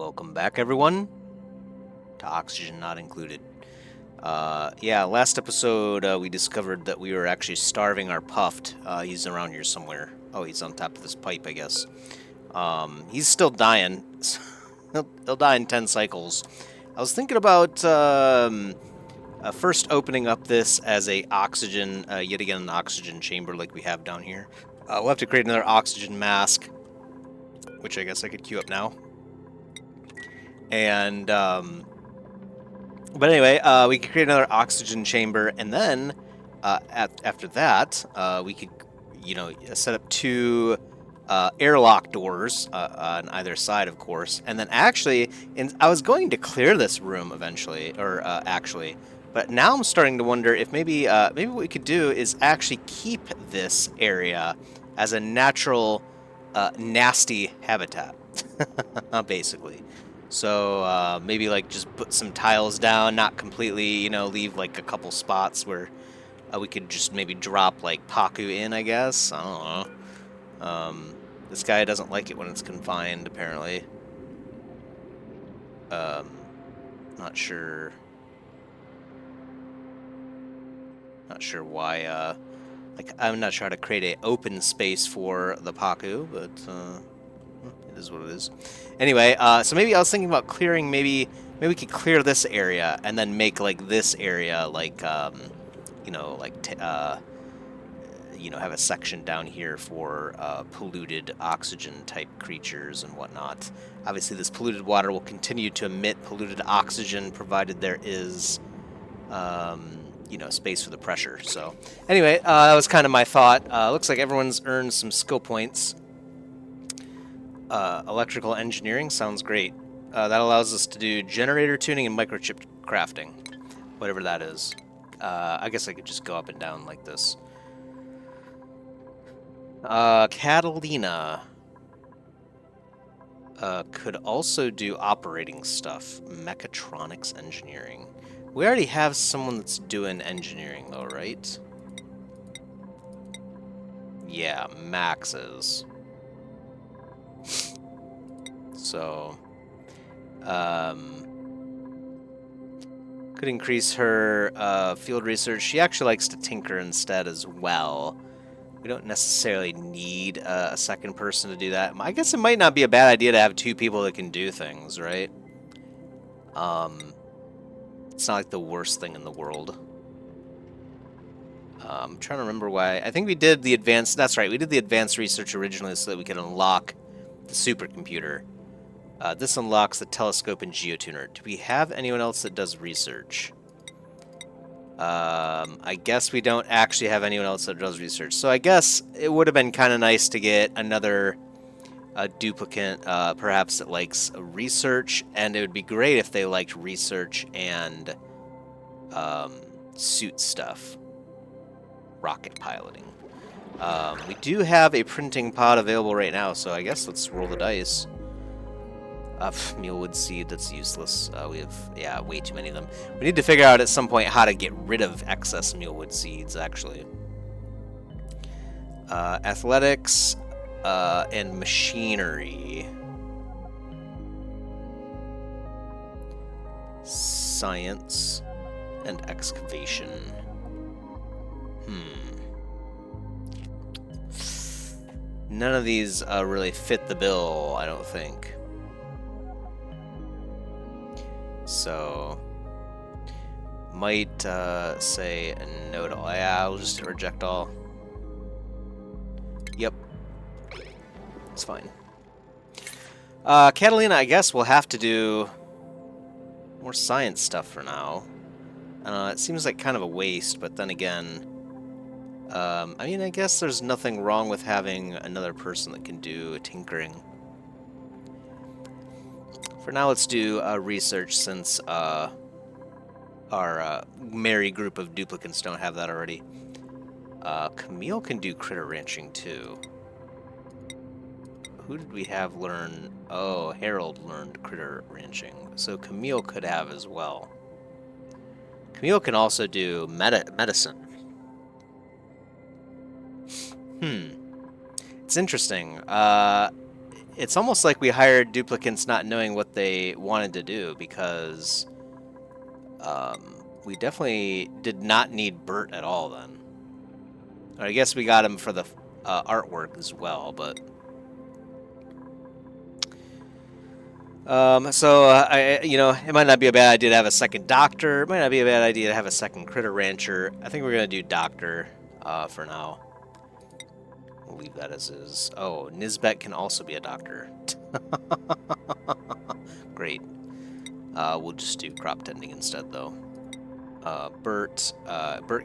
Welcome back, everyone, to Oxygen Not Included. Yeah, last episode we discovered that we were actually starving our puft. He's around here somewhere. Oh, he's on top of this pipe, I guess. He's still dying. He'll die in 10 cycles. I was thinking about first opening up this as a oxygen, yet again an oxygen chamber like we have down here. We'll have to create another oxygen mask, which I guess I could queue up now. And but anyway, we could create another oxygen chamber, and then after that, we could, set up two airlock doors on either side, of course. And then actually, I was going to clear this room eventually, or actually, but now I'm starting to wonder if maybe what we could do is actually keep this area as a natural, nasty habitat, basically. So maybe like just put some tiles down, not completely, leave like a couple spots where we could just maybe drop like Paku in, I guess. I don't know. This guy doesn't like it when it's confined, apparently. Not sure. Not sure why. I'm not sure how to create an open space for the Paku, but it is what it is. Anyway, so maybe I was thinking about clearing. Maybe we could clear this area and then make like this area like have a section down here for polluted oxygen type creatures and whatnot. Obviously, this polluted water will continue to emit polluted oxygen provided there is space for the pressure. So anyway, that was kind of my thought. Looks like everyone's earned some skill points. Electrical engineering sounds great. That allows us to do generator tuning and microchip crafting, whatever that is. I guess I could just go up and down like this. Catalina could also do operating stuff, mechatronics engineering. We already have someone that's doing engineering, though, right? Yeah, Max is. So, could increase her field research. She actually likes to tinker instead as well. We don't necessarily need a second person to do that. I guess it might not be a bad idea to have two people that can do things, right? It's not like the worst thing in the world. I'm trying to remember why. I think we did the advanced... That's right, we did the advanced research originally so that we could unlock the supercomputer. This unlocks the telescope and geotuner. Do we have anyone else that does research? I guess we don't actually have anyone else that does research. So I guess it would have been kind of nice to get another duplicate, perhaps that likes research, and it would be great if they liked research and suit stuff. Rocket piloting. We do have a printing pod available right now, so I guess let's roll the dice. Mealwood seed, that's useless. We have, way too many of them. We need to figure out at some point how to get rid of excess mealwood seeds, actually. Athletics and machinery. Science and excavation. None of these really fit the bill, I don't think. So, might say no to all. Yeah, I'll just reject all. Yep. It's fine. Catalina, I guess we'll have to do more science stuff for now. It seems like kind of a waste, but then again, I guess there's nothing wrong with having another person that can do tinkering. For now, let's do research, since our merry group of duplicates don't have that already. Camille can do critter ranching, too. Who did we have learn? Oh, Harold learned critter ranching, so Camille could have as well. Camille can also do medicine. It's interesting. it's almost like we hired duplicants not knowing what they wanted to do, because we definitely did not need Bert at all then. Or I guess we got him for the artwork as well, but... it might not be a bad idea to have a second doctor. It might not be a bad idea to have a second critter rancher. I think we're going to do doctor for now. We'll leave that as is. Oh, Nisbet can also be a doctor. Great. We'll just do crop tending instead, though. Bert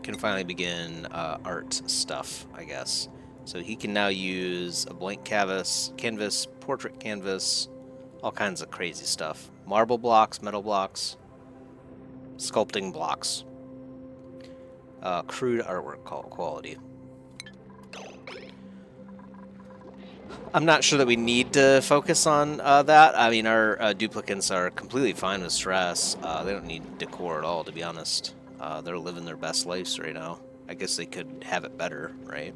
can finally begin art stuff, I guess. So he can now use a blank canvas, portrait canvas, all kinds of crazy stuff. Marble blocks, metal blocks, sculpting blocks. Crude artwork quality. I'm not sure that we need to focus on that. I mean, our duplicants are completely fine with stress. They don't need decor at all, to be honest. They're living their best lives right now. I guess they could have it better, right?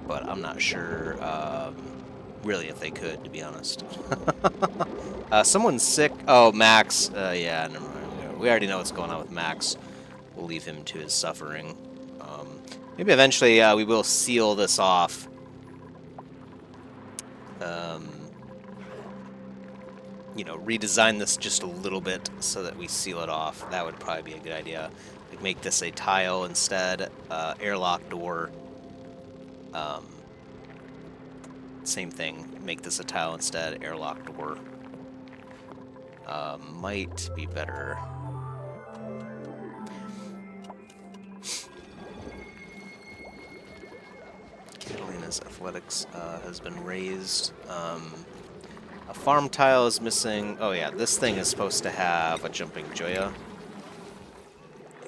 But I'm not sure, really, if they could, to be honest. Someone's sick. Oh, Max. Yeah, never mind. We already know what's going on with Max. We'll leave him to his suffering. Maybe eventually we will seal this off. Redesign this just a little bit so that we seal it off. That would probably be a good idea. Like make this a tile instead, airlock door. Same thing. Make this a tile instead, airlock door. Might be better. Catalina's athletics has been raised. A farm tile is missing. Oh yeah, this thing is supposed to have a jumping Joya.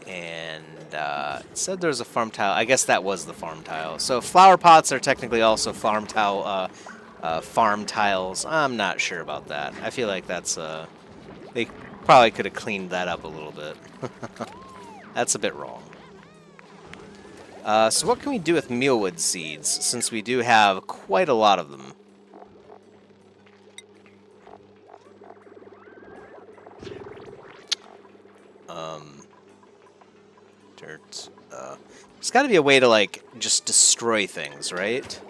And it said there's a farm tile. I guess that was the farm tile. So flower pots are technically also farm tile, farm tiles. I'm not sure about that. I feel like that's they probably could have cleaned that up a little bit. That's a bit wrong. So what can we do with mealwood seeds, since we do have quite a lot of them? Dirt. There's got to be a way to, like, just destroy things, right?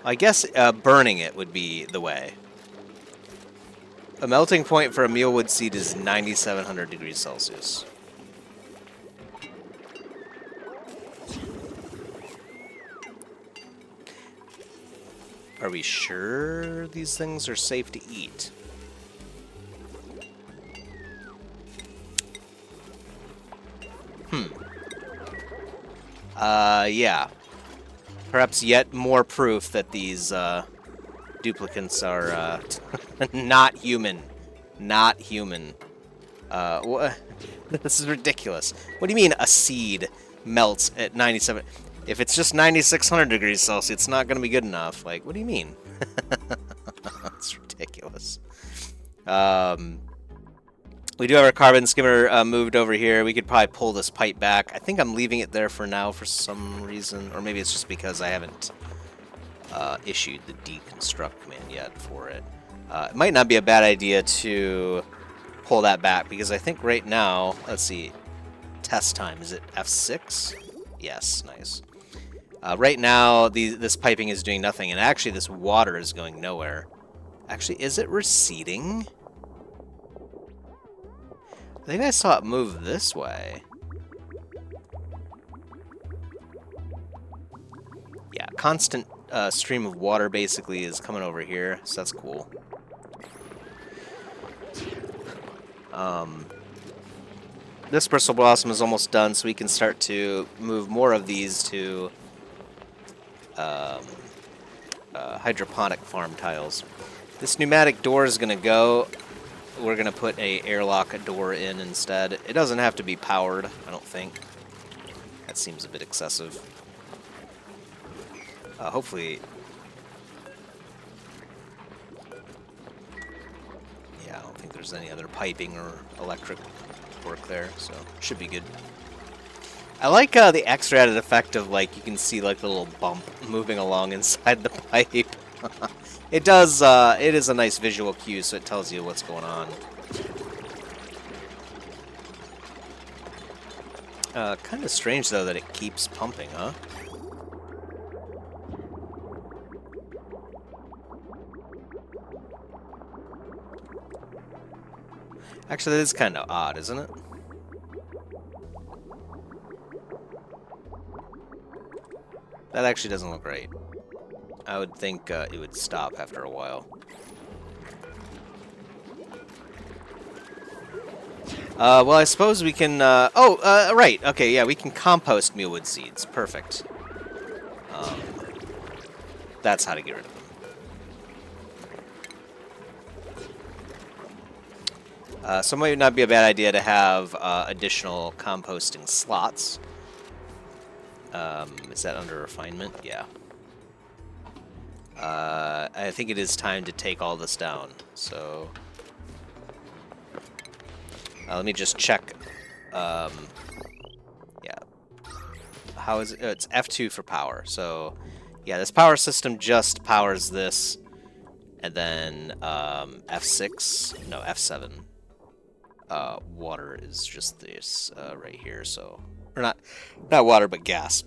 I guess burning it would be the way. A melting point for a mealwood seed is 9,700 degrees Celsius. Are we sure these things are safe to eat? Yeah. Perhaps yet more proof that these duplicants are not human. Not human. This is ridiculous. What do you mean a seed melts at 97? If it's just 9,600 degrees Celsius, it's not going to be good enough. Like, what do you mean? It's ridiculous. We do have our carbon skimmer moved over here. We could probably pull this pipe back. I think I'm leaving it there for now for some reason. Or maybe it's just because I haven't issued the deconstruct command yet for it. It might not be a bad idea to pull that back, because I think right now, let's see, test time, is it F6? Yes, nice. Right now, this piping is doing nothing, and actually this water is going nowhere. Actually, is it receding? I think I saw it move this way. Yeah, constant stream of water basically is coming over here, so that's cool. This bristle blossom is almost done, so we can start to move more of these to hydroponic farm tiles. This pneumatic door is going to go. We're going to put a airlock door in instead. It doesn't have to be powered, I don't think. That seems a bit excessive. Hopefully... Yeah, I don't think there's any other piping or electric work there, so should be good. I like the extra added effect of, like, you can see, like, the little bump moving along inside the pipe. It does, it is a nice visual cue, so it tells you what's going on. Kind of strange, though, that it keeps pumping, huh? Actually, that is kind of odd, isn't it? That actually doesn't look right. I would think it would stop after a while. Well, I suppose we can... right. Okay, yeah, we can compost mealwood seeds. Perfect. That's how to get rid of them. So it might not be a bad idea to have additional composting slots. Is that under refinement? Yeah. I think it is time to take all this down. So let me just check. Yeah. How is it? It's F2 for power. So yeah, this power system just powers this, and then F6. No, F7. Water is just this right here. So, or not water, but gas.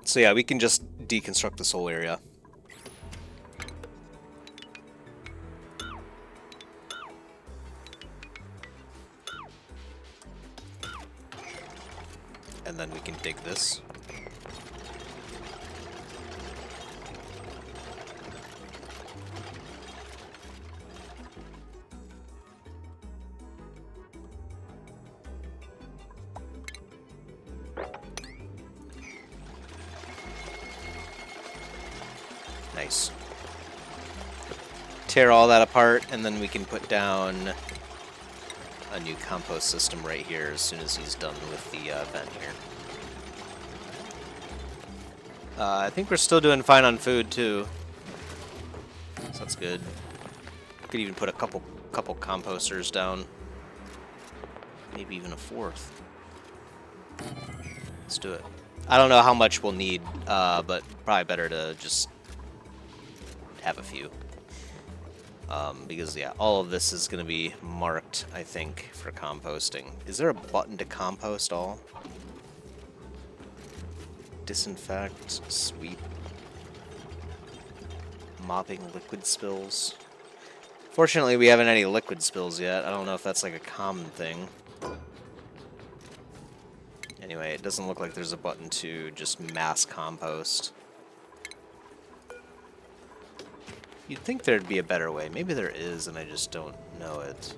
So yeah, we can just deconstruct this whole area. And then we can dig this. Nice. Tear all that apart, and then we can put down a new compost system right here as soon as he's done with the vent here. I think we're still doing fine on food too, so that's good. Could even put a couple composters down, maybe even a fourth. Let's do it. I don't know how much we'll need, but probably better to just have a few. Because, yeah, all of this is going to be marked, I think, for composting. Is there a button to compost all? Disinfect, sweep, mopping liquid spills. Fortunately, we haven't any liquid spills yet. I don't know if that's like a common thing. Anyway, it doesn't look like there's a button to just mass compost. You'd think there'd be a better way. Maybe there is, and I just don't know it.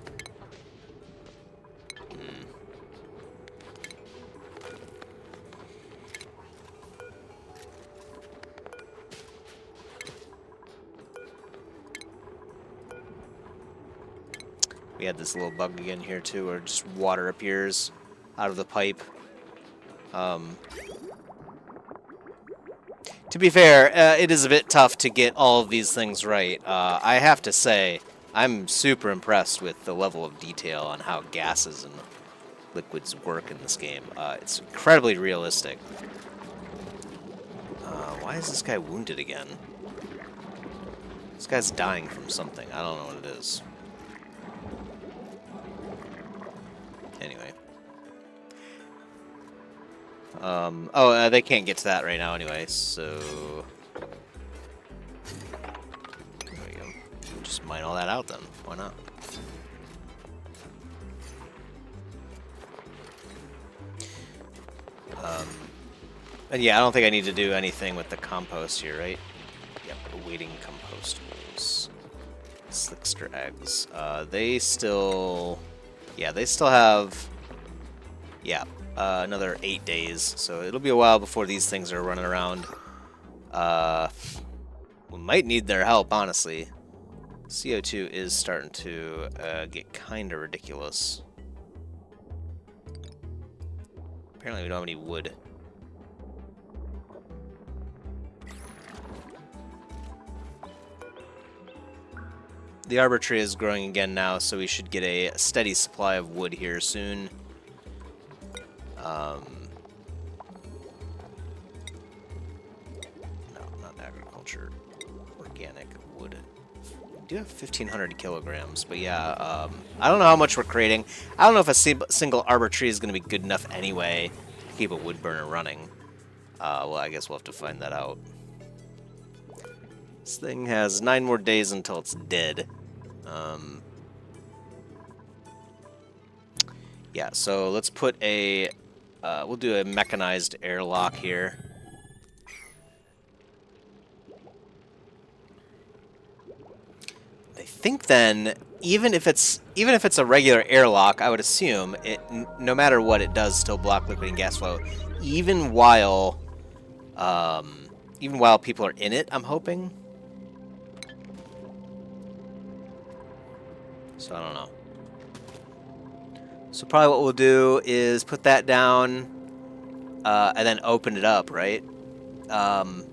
We had this little bug again here, too, where just water appears out of the pipe. To be fair, it is a bit tough to get all of these things right. I have to say, I'm super impressed with the level of detail on how gases and liquids work in this game. It's incredibly realistic. Why is this guy wounded again? This guy's dying from something. I don't know what it is. Anyway. They can't get to that right now anyway, so... There we go. Just mine all that out then. Why not? And yeah, I don't think I need to do anything with the compost here, right? Yep, awaiting compostables. Slickster eggs. They still... Yeah, they still have... Yeah, another 8 days, so it'll be a while before these things are running around. We might need their help, honestly. CO2 is starting to get kind of ridiculous. Apparently we don't have any wood. The arbor tree is growing again now, so we should get a steady supply of wood here soon. No, not agriculture. Organic. We do have 1,500 kilograms, but yeah, I don't know how much we're creating. I don't know if a single arbor tree is going to be good enough anyway to keep a wood burner running. Well, I guess we'll have to find that out. This thing has 9 more days until it's dead. Yeah, so let's put a... we'll do a mechanized airlock here. I think then, even if it's a regular airlock, I would assume it, no matter what, it does still block liquid and gas flow, even while people are in it. I'm hoping. So I don't know. So probably what we'll do is put that down, and then open it up, right? Might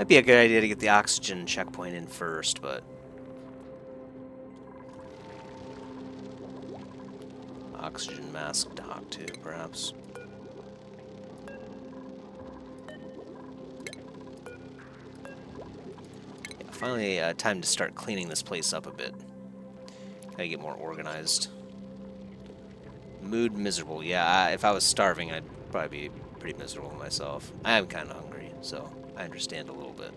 be a good idea to get the oxygen checkpoint in first, but... Oxygen mask dock, too, perhaps. Yeah, finally, time to start cleaning this place up a bit. Gotta get more organized. Mood miserable. Yeah, if I was starving, I'd probably be pretty miserable myself. I am kind of hungry, so I understand a little bit.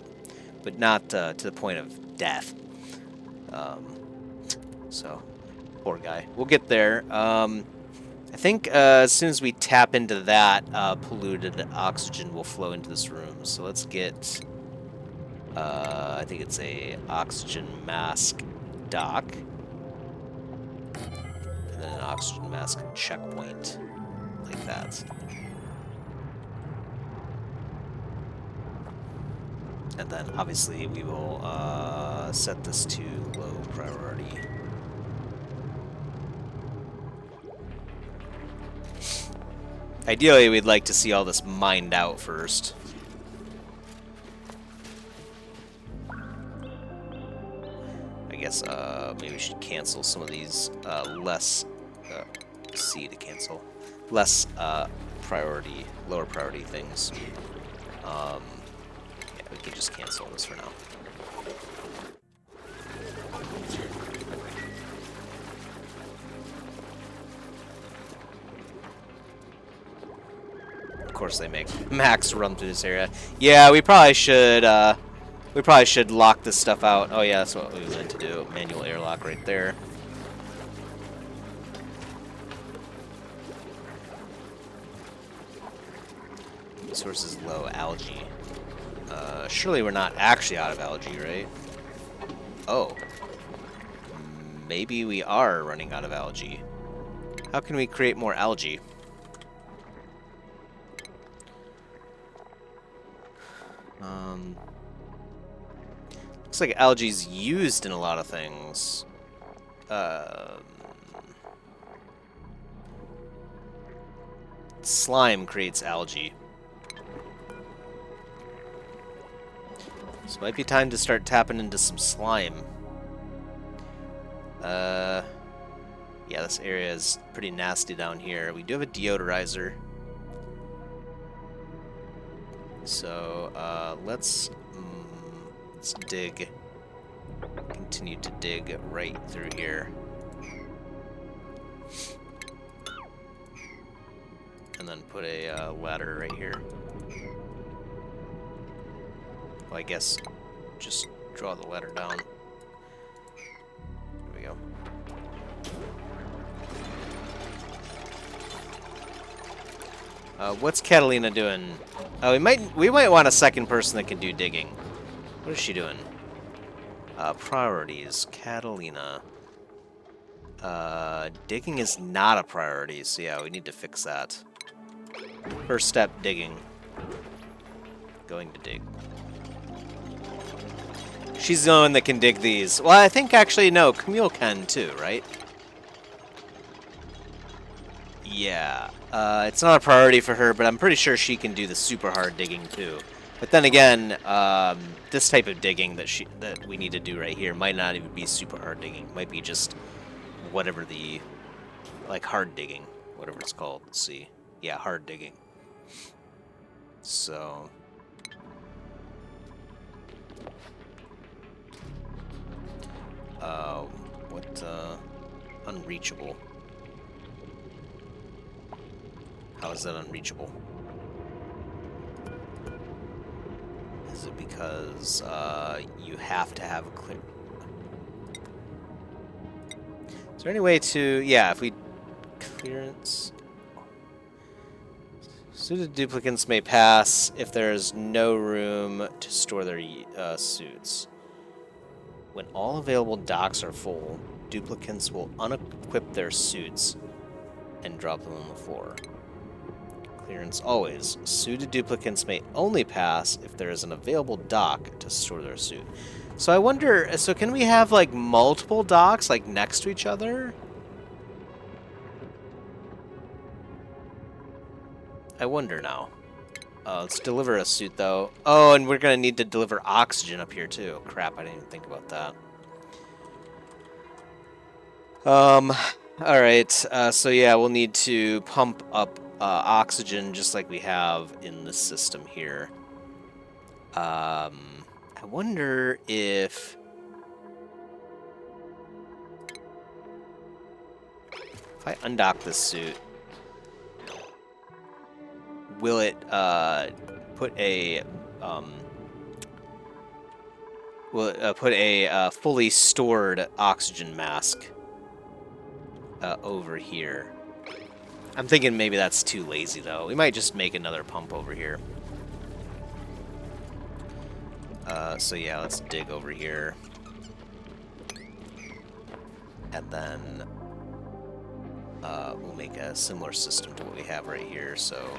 But not to the point of death. So, poor guy. We'll get there. I think as soon as we tap into that, polluted oxygen will flow into this room. So let's get... I think it's a oxygen mask dock. And then an oxygen mask checkpoint. Like that. And then, obviously, we will set this to low priority. Ideally, we'd like to see all this mined out first. I guess maybe we should cancel some of these C to cancel. Less priority, lower priority things. Yeah, we can just cancel this for now. Of course, they make Max run through this area. Yeah, we probably should lock this stuff out. Oh yeah, that's what we meant to do. Manual airlock right there. Sources low algae. Surely we're not actually out of algae, right? Oh. Maybe we are running out of algae. How can we create more algae? Looks like algae's used in a lot of things. Slime creates algae. So it might be time to start tapping into some slime. Yeah, this area is pretty nasty down here. We do have a deodorizer. So, let's dig. Continue to dig right through here. And then put a ladder right here. Well, I guess just draw the ladder down. There we go. What's Catalina doing? Oh, we might want a second person that can do digging. What is she doing? Priorities. Catalina. Digging is not a priority, so yeah, we need to fix that. First step, digging. Going to dig. She's the one that can dig these. Well, I think actually, no, Camille can too, right? Yeah. It's not a priority for her, but I'm pretty sure she can do the super hard digging too. But then again, this type of digging that we need to do right here might not even be super hard digging. It might be just whatever the, like, hard digging, whatever it's called. Let's see. Yeah, hard digging. So... What, unreachable? How is that unreachable? Is it because, you have to have a clear... Is there any way to... Yeah, if we... Clearance... Suited duplicants may pass if there is no room to store their suits. When all available docks are full, duplicants will unequip their suits and drop them on the floor. Clearance always. Suited duplicants may only pass if there is an available dock to store their suit. So I wonder, so can we have like multiple docks like next to each other? I wonder now. Let's deliver a suit though. Oh, and we're gonna need to deliver oxygen up here too. Crap, I didn't even think about that. Alright, so yeah, we'll need to pump up oxygen just like we have in the system here. I wonder if I undock this suit, will it put a fully stored oxygen mask over here? I'm thinking maybe that's too lazy though. We might just make another pump over here. So yeah, let's dig over here. And then we'll make a similar system to what we have right here, so...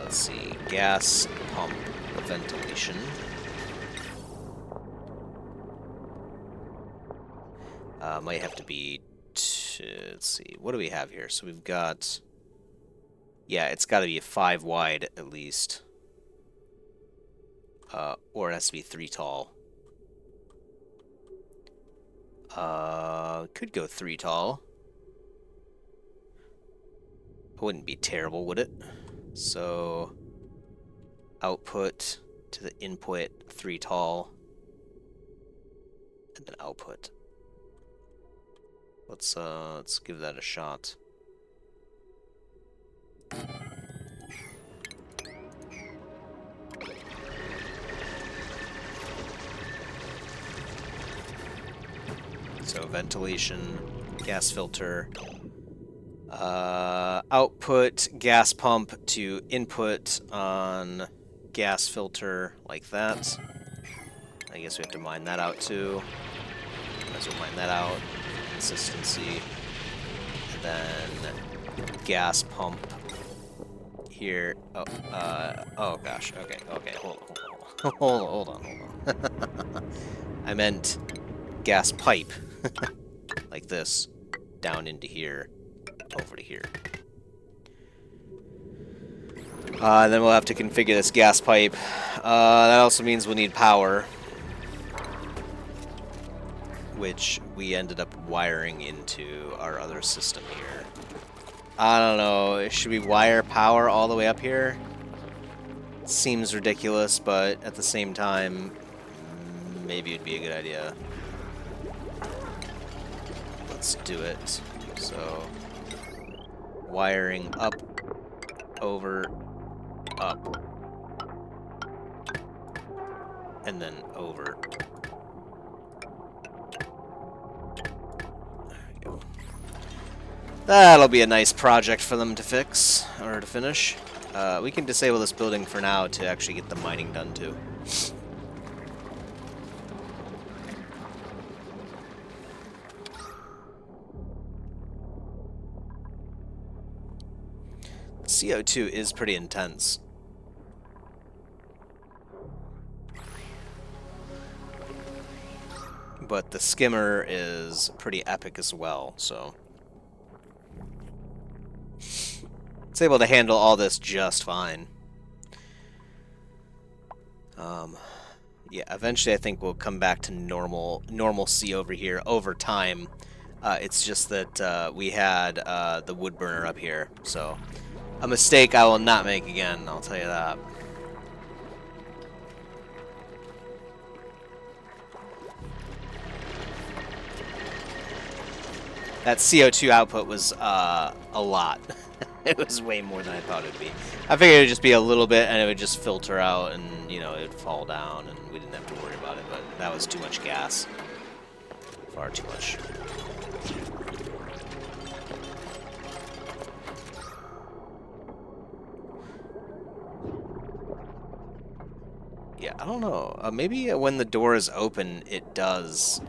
let's see, gas pump ventilation. Might have to be... let's see, what do we have here? So we've got... Yeah, it's got to be 5 wide at least. Or it has to be 3 tall. Could go 3 tall. Wouldn't be terrible, would it? So, output to the input 3 tall, and then output. Let's give that a shot. So ventilation, gas filter, output gas pump to input on gas filter like that. I guess we have to mine that out too. Might as well mine that out. Consistency. And then gas pump here. Oh gosh. Okay. Hold on. I meant gas pipe. Like this. Down into here. Over to here. Then we'll have to configure this gas pipe. That also means we'll need power, which we ended up wiring into our other system here. I don't know, should we wire power all the way up here? Seems ridiculous, but at the same time, maybe it'd be a good idea. Let's do it. So, wiring up, over, up, and then over. There we go. That'll be a nice project for them to fix, or to finish. We can disable this building for now to actually get the mining done too. CO2 is pretty intense. But the skimmer is pretty epic as well, so... it's able to handle all this just fine. Yeah, eventually I think we'll come back to normalcy over here over time. It's just that we had the wood burner up here, so... a mistake I will not make again, I'll tell you that. that CO2 output was a lot. It was way more than I thought it would be. I figured it would just be a little bit, and it would just filter out, and you know, it would fall down, and we didn't have to worry about it. But that was too much gas. Far too much. Yeah, I don't know. Maybe when the door is open, it does.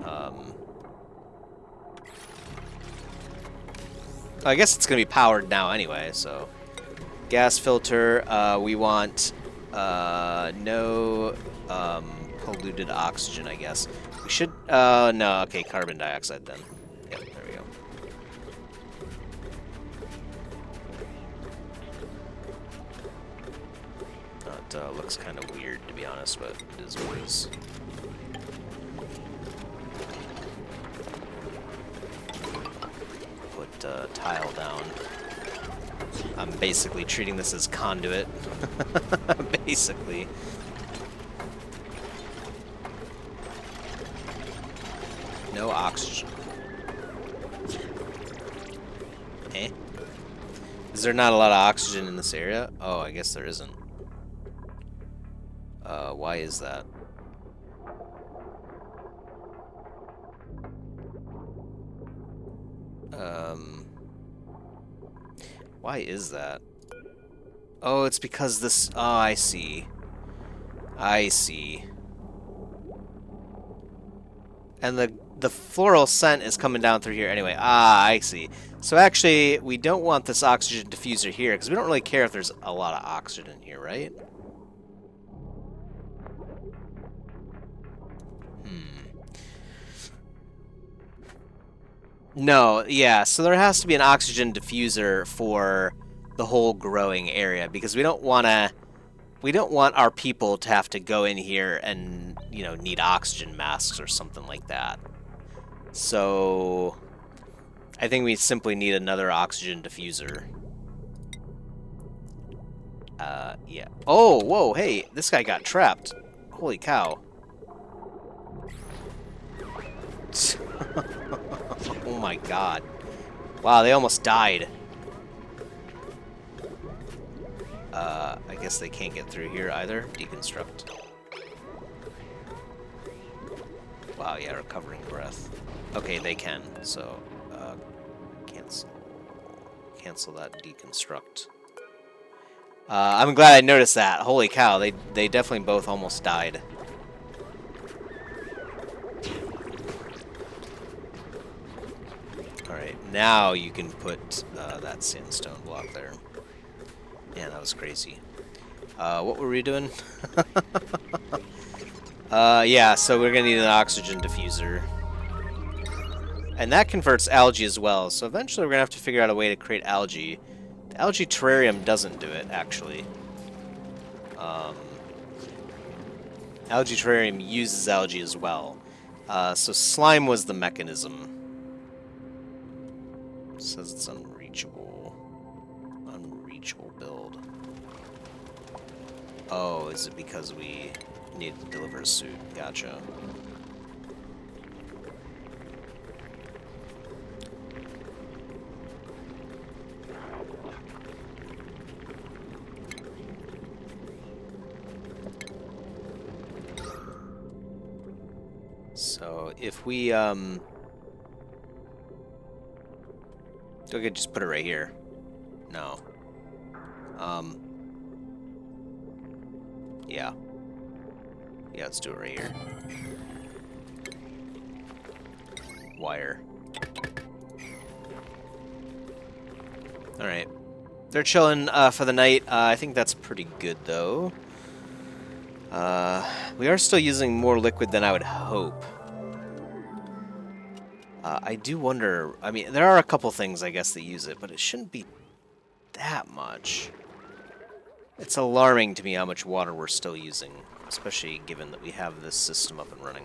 I guess it's going to be powered now anyway, so. Gas filter, we want no polluted oxygen, I guess. We should, no, okay, carbon dioxide then. Yep, there we go. That looks kind of weird, to be honest, but it is what it is. Put tile down. I'm basically treating this as conduit. Basically. No oxygen. Eh? Is there not a lot of oxygen in this area? Oh, I guess there isn't. Why is that? Why is that? Oh, it's because this... Oh, I see. I see. And the floral scent is coming down through here anyway. Ah, I see. So actually, we don't want this oxygen diffuser here, because we don't really care if there's a lot of oxygen in here, right? No, yeah, so there has to be an oxygen diffuser for the whole growing area, because we don't want our people to have to go in here and, you know, need oxygen masks or something like that. So I think we simply need another oxygen diffuser. Yeah. Oh, whoa, hey, this guy got trapped. Holy cow. Oh my god. Wow, they almost died. I guess they can't get through here either. Deconstruct. Wow, yeah, recovering breath. Okay, they can, so, cancel that deconstruct. I'm glad I noticed that. Holy cow, they definitely both almost died. Alright, now you can put that sandstone block there. Yeah, that was crazy. What were we doing? Yeah, so we're gonna need an oxygen diffuser. And that converts algae as well, so eventually we're gonna have to figure out a way to create algae. The algae terrarium doesn't do it, actually. Algae terrarium uses algae as well. So slime was the mechanism. It says it's unreachable. Unreachable build. Oh, is it because we need to deliver a suit? Gotcha. So if we okay, just put it right here. No. Yeah. Yeah, let's do it right here. Wire. Alright. They're chilling for the night. I think that's pretty good, though. We are still using more liquid than I would hope. I do wonder... I mean, there are a couple things, I guess, that use it, but it shouldn't be that much. It's alarming to me how much water we're still using, especially given that we have this system up and running.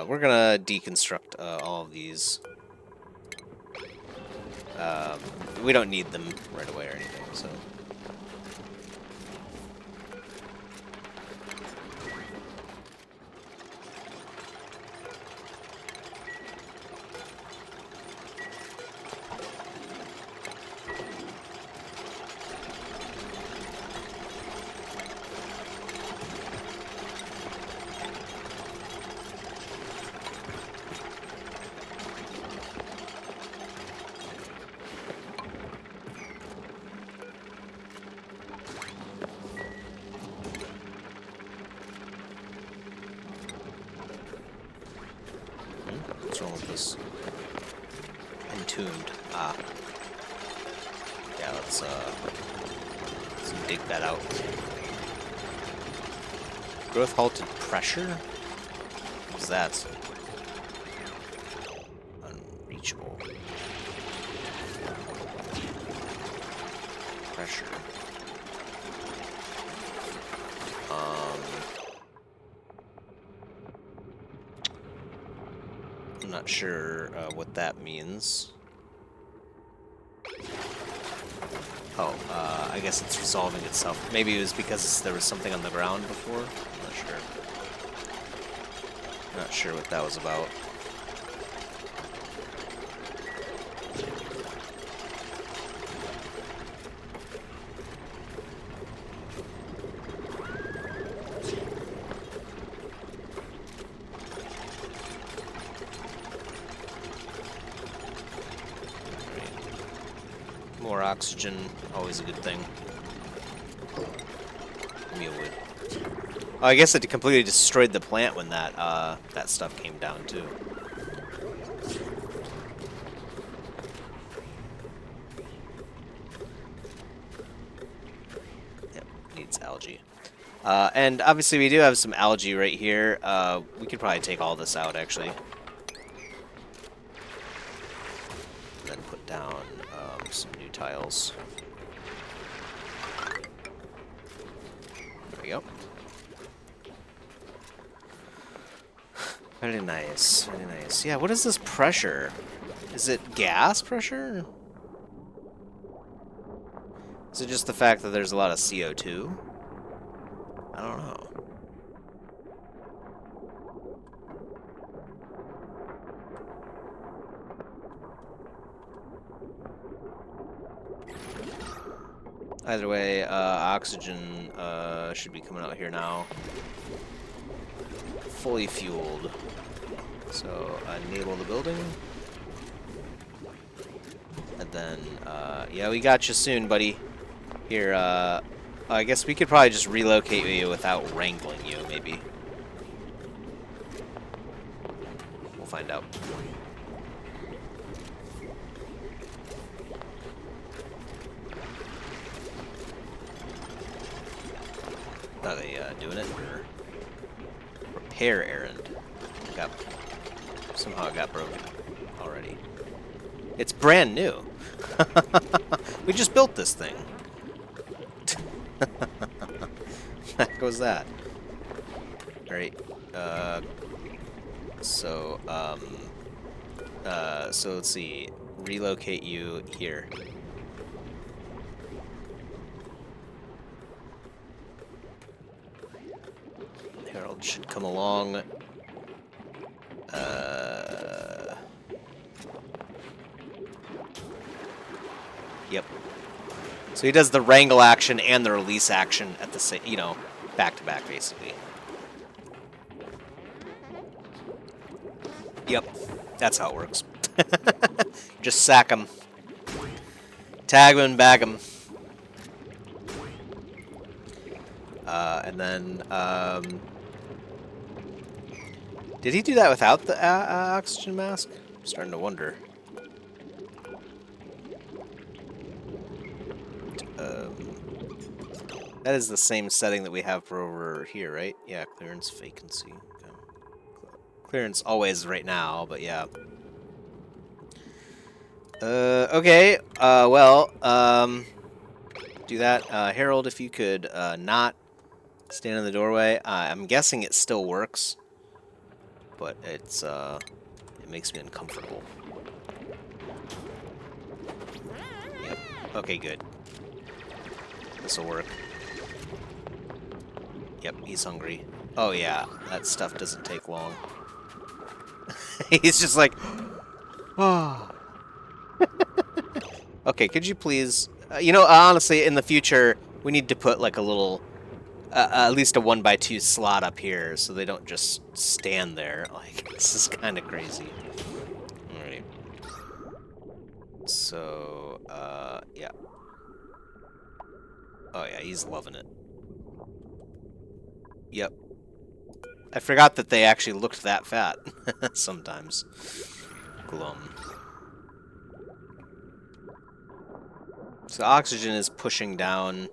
We're gonna deconstruct all of these. We don't need them right away or anything, so... What's wrong with this? Entombed. Ah. Yeah, let's dig that out. Growth halted pressure? What's that? Unreachable. Pressure. I'm not sure what that means. Oh, I guess it's resolving itself. Maybe it was because there was something on the ground before? I'm not sure. Not sure what that was about. More oxygen, always a good thing. Give me a wood. Oh, I guess it completely destroyed the plant when that that stuff came down too. Yep, needs algae. And obviously we do have some algae right here. We could probably take all this out actually. And then put down some new tiles. There we go. Very nice, very nice. Yeah, what is this pressure? Is it gas pressure? Is it just the fact that there's a lot of CO2? I don't know. Either way, oxygen should be coming out here now. Fully fueled. So, enable the building. And then, yeah, we got you soon, buddy. Here, I guess we could probably just relocate you without wrangling you, maybe. We'll find out. Are they doing it? Or repair errand. Somehow it got broken already. It's brand new. We just built this thing. Heck was that? Alright. So let's see. Relocate you here. Harold should come along. Yep. So he does the wrangle action and the release action at the same, you know, back to back, basically. Yep. That's how it works. Just sack him. Tag him and bag him. And then, did he do that without the oxygen mask? I'm starting to wonder. That is the same setting that we have for over here, right? Yeah, clearance vacancy. Okay. Clearance always right now, but yeah. Okay, well, do that. Harold, if you could not stand in the doorway. I'm guessing it still works, but it makes me uncomfortable. Yep. Okay, good. This'll work. Yep, he's hungry. Oh yeah, that stuff doesn't take long. He's just like, oh. Okay, could you please, you know, honestly, in the future, we need to put like a little, at least a 1x2 slot up here, so they don't just stand there. Like, this is kind of crazy. All right. So, yeah. Oh yeah, he's loving it. Yep. I forgot that they actually looked that fat sometimes. Glum. So oxygen is pushing down.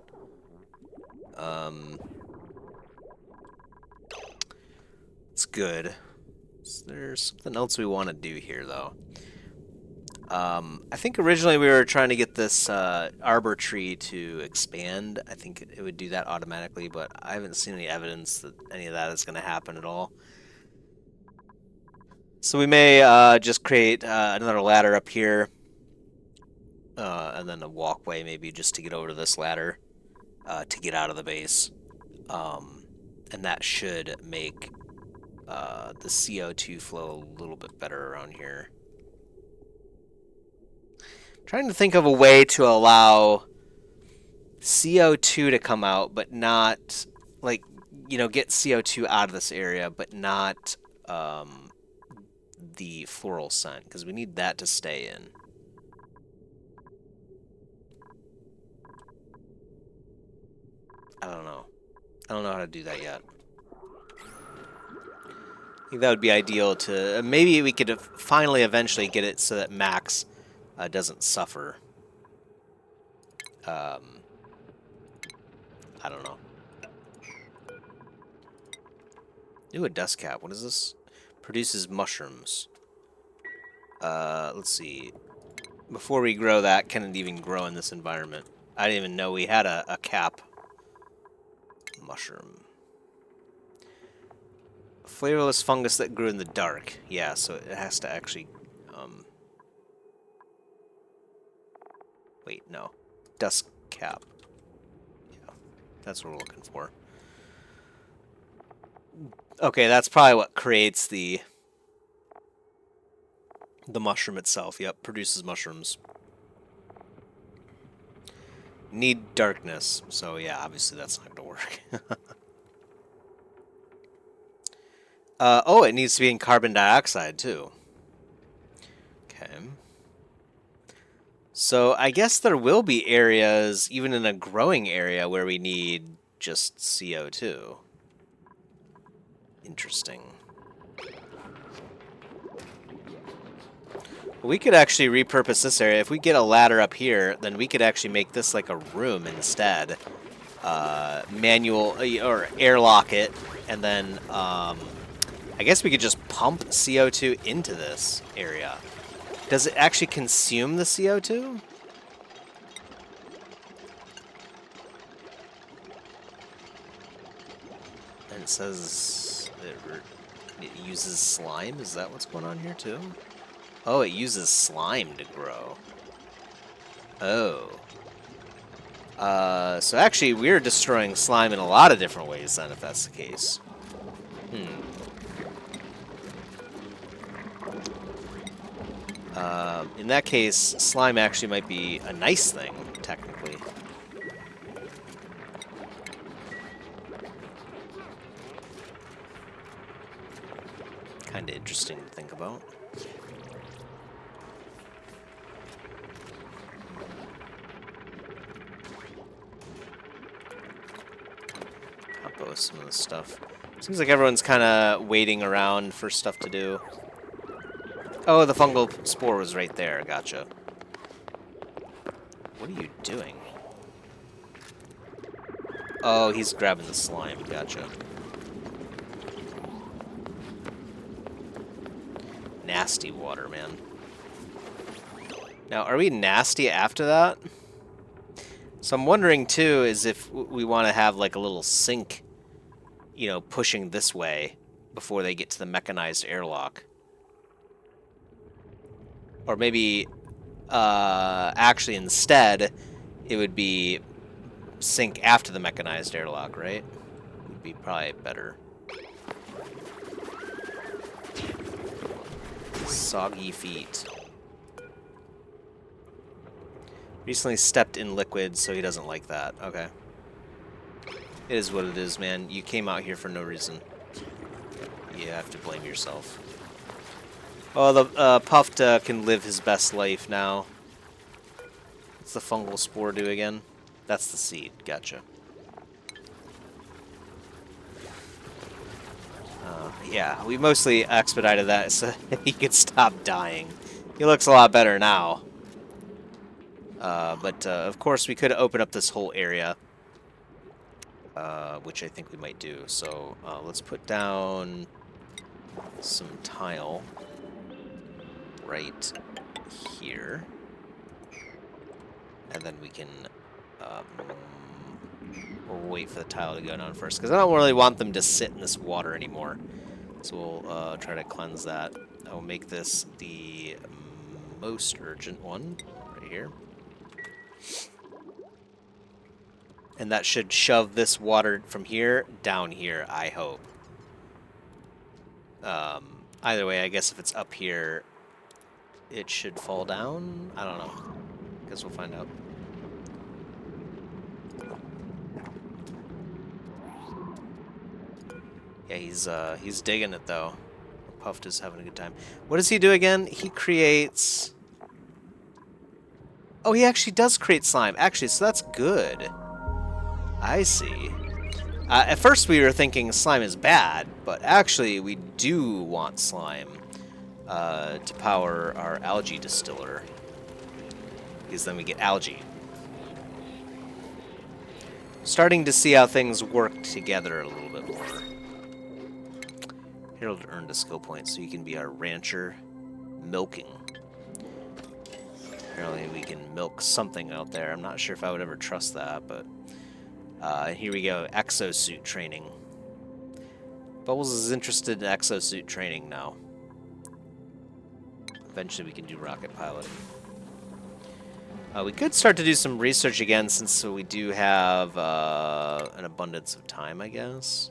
It's good. There's something else we want to do here, though. I think originally we were trying to get this arbor tree to expand. I think it would do that automatically, but I haven't seen any evidence that any of that is going to happen at all. So we may just create another ladder up here, and then a walkway maybe just to get over to this ladder to get out of the base. And that should make the CO2 flow a little bit better around here. I'm trying to think of a way to allow CO2 to come out, but not, like, you know, get CO2 out of this area, but not the floral scent, because we need that to stay in. I don't know. I don't know how to do that yet. I think that would be ideal to... maybe we could finally eventually get it so that Max doesn't suffer. I don't know. Ooh, a dust cap. What is this? Produces mushrooms. Let's see. Before we grow that, can it even grow in this environment? I didn't even know we had a cap. Mushroom. Flavorless fungus that grew in the dark. Yeah, so it has to actually... wait, no. Dust cap. Yeah, that's what we're looking for. Okay, that's probably what creates the mushroom itself. Yep, produces mushrooms. Need darkness. So yeah, obviously that's not going to work. Oh, it needs to be in carbon dioxide too. Okay. So I guess there will be areas, even in a growing area, where we need just CO2. Interesting. We could actually repurpose this area. If we get a ladder up here, then we could actually make this like a room instead. Manual or airlock it, and then I guess we could just pump CO2 into this area. Does it actually consume the CO2? And it says it uses slime. Is that what's going on here too? Oh, it uses slime to grow. Oh. So actually we're destroying slime in a lot of different ways then, if that's the case. In that case, slime actually might be a nice thing, technically. Kind of interesting to think about. Compost some of this stuff. Seems like everyone's kind of waiting around for stuff to do. Oh, the fungal spore was right there. Gotcha. What are you doing? Oh, he's grabbing the slime. Gotcha. Nasty water, man. Now, are we nasty after that? So I'm wondering, too, is if we want to have, like, a little sink, you know, pushing this way before they get to the mechanized airlock. Or maybe, actually, instead, it would be sink after the mechanized airlock, right? Would be probably better. Soggy feet. Recently stepped in liquid, so he doesn't like that. Okay. It is what it is, man. You came out here for no reason. You have to blame yourself. Oh, the puft can live his best life now. What's the fungal spore do again? That's the seed. Gotcha. Yeah, we mostly expedited that so he could stop dying. He looks a lot better now. But of course, we could open up this whole area, which I think we might do. So let's put down some tile right here. And then we can we'll wait for the tile to go down first, because I don't really want them to sit in this water anymore. So we'll try to cleanse that. I'll make this the most urgent one right here. And that should shove this water from here down here, I hope. Either way, I guess if it's up here, it should fall down. I don't know. Guess we'll find out. Yeah, he's digging it though. Puft is having a good time. What does he do again? He creates... Oh, he actually does create slime. Actually, so that's good. I see. At first we were thinking slime is bad, but actually we do want slime to power our algae distiller, because then we get algae. Starting to see how things work together a little bit more. Harold earned a skill point, so you can be our rancher milking. Apparently we can milk something out there. I'm not sure if I would ever trust that, but here we go, exosuit training. Bubbles is interested in exosuit training now. Eventually we can do rocket piloting. We could start to do some research again, since we do have an abundance of time, I guess.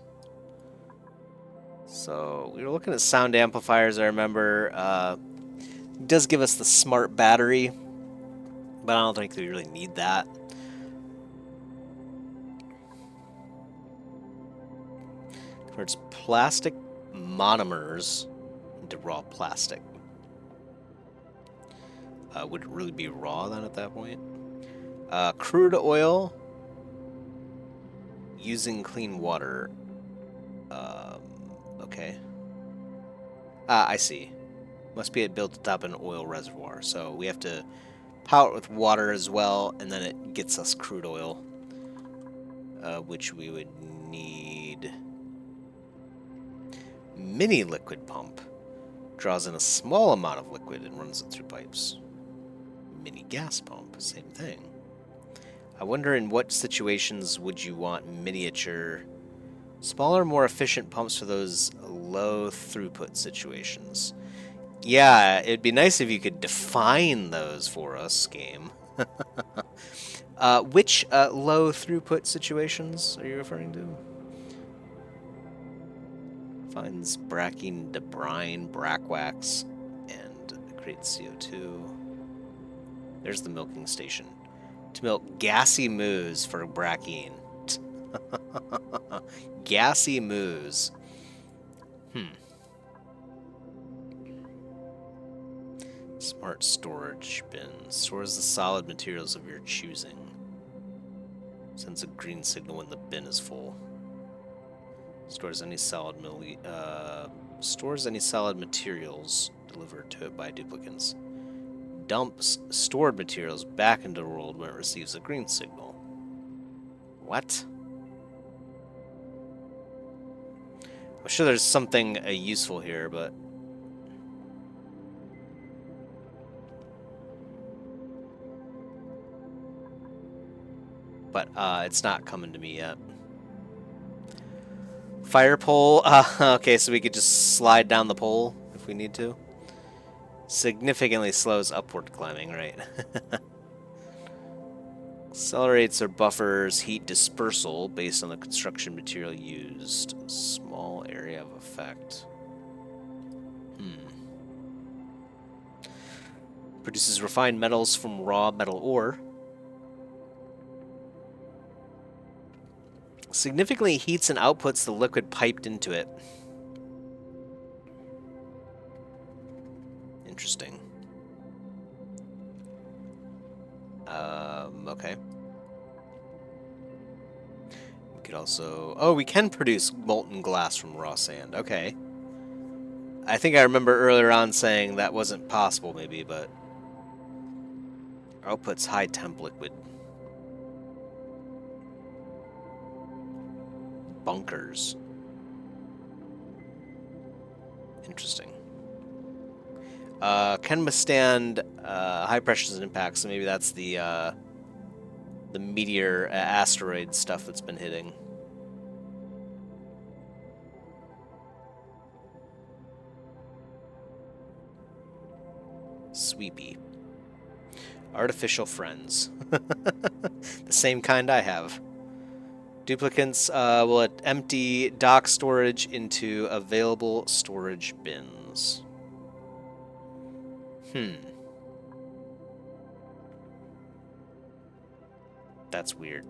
So we were looking at sound amplifiers, I remember. It does give us the smart battery, but I don't think we really need that. Converts plastic monomers into raw plastic. Would it really be raw then at that point? Crude oil using clean water. Okay. I see. Must be built atop an oil reservoir. So we have to power it with water as well, and then it gets us crude oil, which we would need. Mini liquid pump. Draws in a small amount of liquid and runs it through pipes. Mini gas pump, same thing. I wonder in what situations would you want miniature, smaller, more efficient pumps for those low throughput situations? Yeah, it'd be nice if you could define those for us, game. Which low throughput situations are you referring to? Finds bracking, debrine, brackwax, and creates CO2. There's the milking station. To milk gassy moos for bracking. Gassy moos. Smart storage bin. Stores the solid materials of your choosing. Sends a green signal when the bin is full. Stores any solid materials delivered to it by duplicants. Dumps stored materials back into the world when it receives a green signal. What? I'm sure there's something useful here, but... it's not coming to me yet. Fire pole. Okay, so we could just slide down the pole if we need to. Significantly slows upward climbing, right? Accelerates or buffers heat dispersal based on the construction material used. Small area of effect. Produces refined metals from raw metal ore. Significantly heats and outputs the liquid piped into it. Interesting. Okay. We could also... Oh, we can produce molten glass from raw sand. Okay. I think I remember earlier on saying that wasn't possible, maybe, but output's high temp liquid. Bunkers. Interesting. Can withstand high pressures and impacts, so maybe that's the meteor asteroid stuff that's been hitting. Sweepy. Artificial friends. The same kind I have. Duplicants will empty dock storage into available storage bins. That's weird.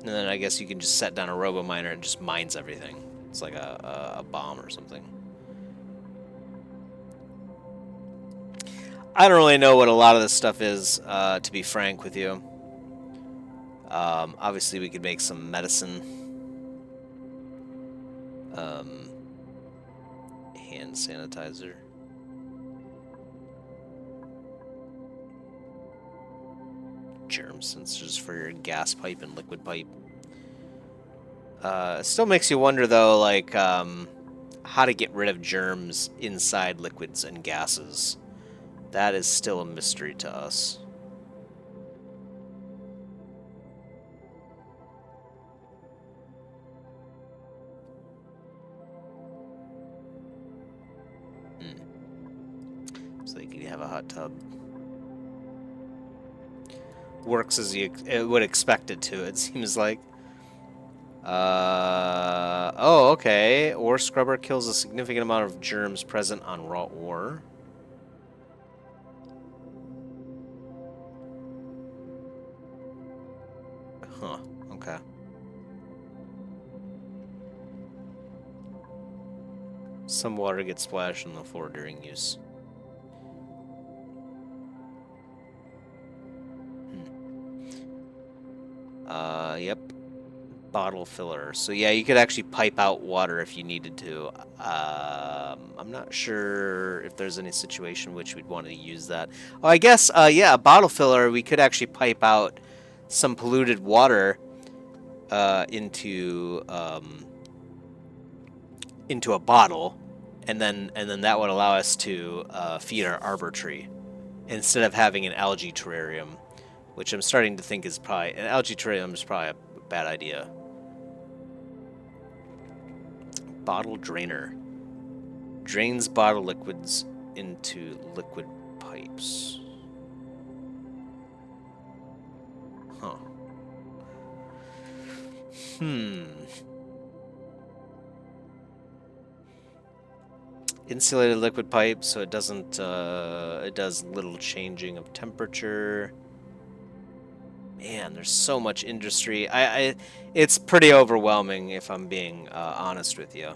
And then I guess you can just set down a robo miner and just mines everything. It's like a bomb or something. I don't really know what a lot of this stuff is, to be frank with you. Obviously, we could make some medicine. Hand sanitizer. Germ sensors for your gas pipe and liquid pipe. It still makes you wonder, though, like, how to get rid of germs inside liquids and gases. That is still a mystery to us. So you can have a hot tub. Works as you would expect it to, it seems like. Oh, okay. Ore scrubber kills a significant amount of germs present on raw ore. Huh, okay. Some water gets splashed on the floor during use. Yep. Bottle filler. So yeah, you could actually pipe out water if you needed to. I'm not sure if there's any situation which we'd want to use that. Oh, I guess, yeah, a bottle filler, we could actually pipe out some polluted water into a bottle, and then that would allow us to feed our arbor tree instead of having an algae terrarium, which I'm starting to think is probably an algae terrarium is probably a bad idea. Bottle drainer drains bottle liquids into liquid pipes. Huh. Insulated liquid pipe, so it doesn't, it does little changing of temperature. Man, there's so much industry. It's pretty overwhelming if I'm being honest with you.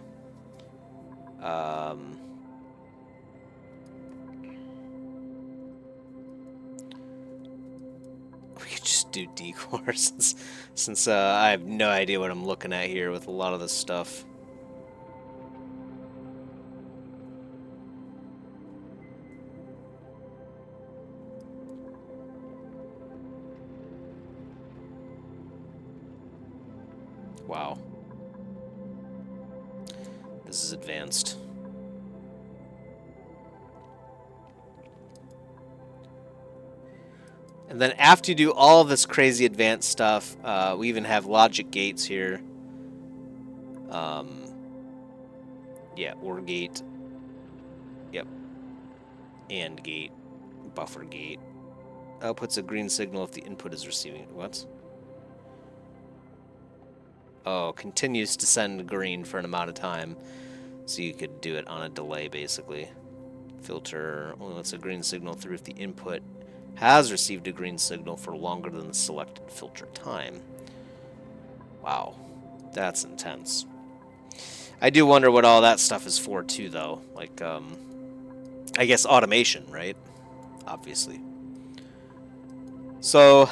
We could just do decor since I have no idea what I'm looking at here with a lot of this stuff. Wow. This is advanced. And then after you do all of this crazy advanced stuff, we even have logic gates here. Yeah, OR gate. Yep. AND gate. Buffer gate. Outputs a green signal if the input is receiving it. What? Oh, continues to send green for an amount of time. So you could do it on a delay, basically. Filter only lets a green signal through if the input has received a green signal for longer than the selected filter time. Wow, that's intense. I do wonder what all that stuff is for, too, though. Like, I guess automation, right? Obviously. So,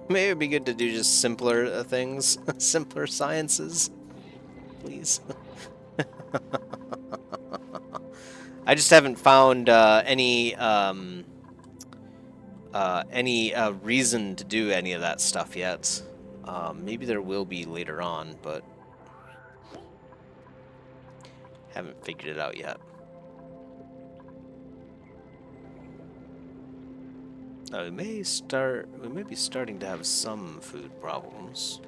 maybe it'd be good to do just simpler things, simpler sciences, please. I just haven't found any reason to do any of that stuff yet. Maybe there will be later on, but haven't figured it out yet. We may be starting to have some food problems.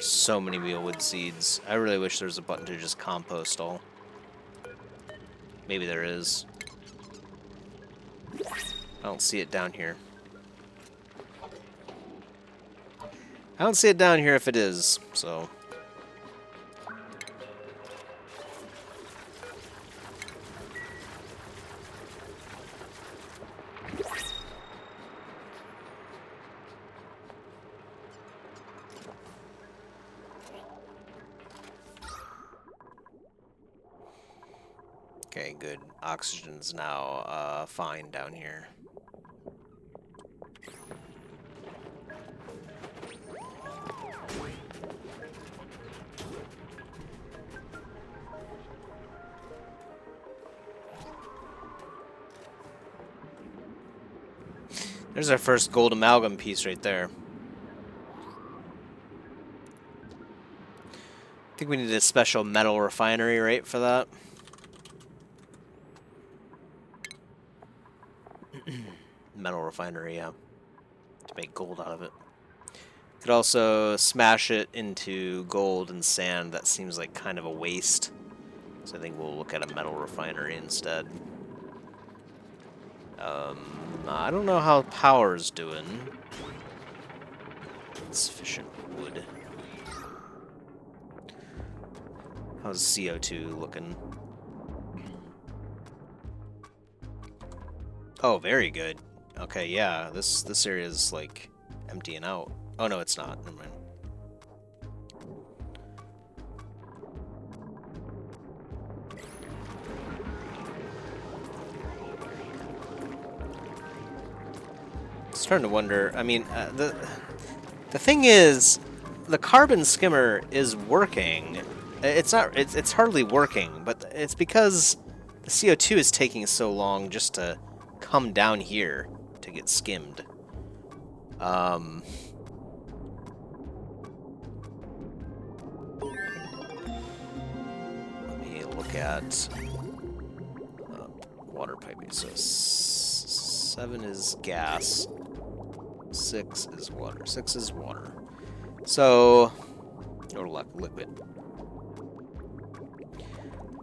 So many mealwood seeds. I really wish there was a button to just compost all. Maybe there is. I don't see it down here. I don't see it down here if it is, so. Okay, good. Oxygen's now fine down here. There's our first gold amalgam piece right there. I think we need a special metal refinery, right, for that? Metal refinery, yeah. To make gold out of it. Could also smash it into gold and sand. That seems like kind of a waste. So I think we'll look at a metal refinery instead. I don't know how power's doing. Insufficient wood. How's CO2 looking? Oh, very good. Okay, yeah, this area is like emptying out. Oh no, it's not. Never mind. Starting to wonder. I mean, the thing is, the carbon skimmer is working. It's not. It's hardly working, but it's because the CO2 is taking so long just to come down here to get skimmed. Let me look at water piping. So 7 is gas. 6 is water. 6 is water. So, or liquid.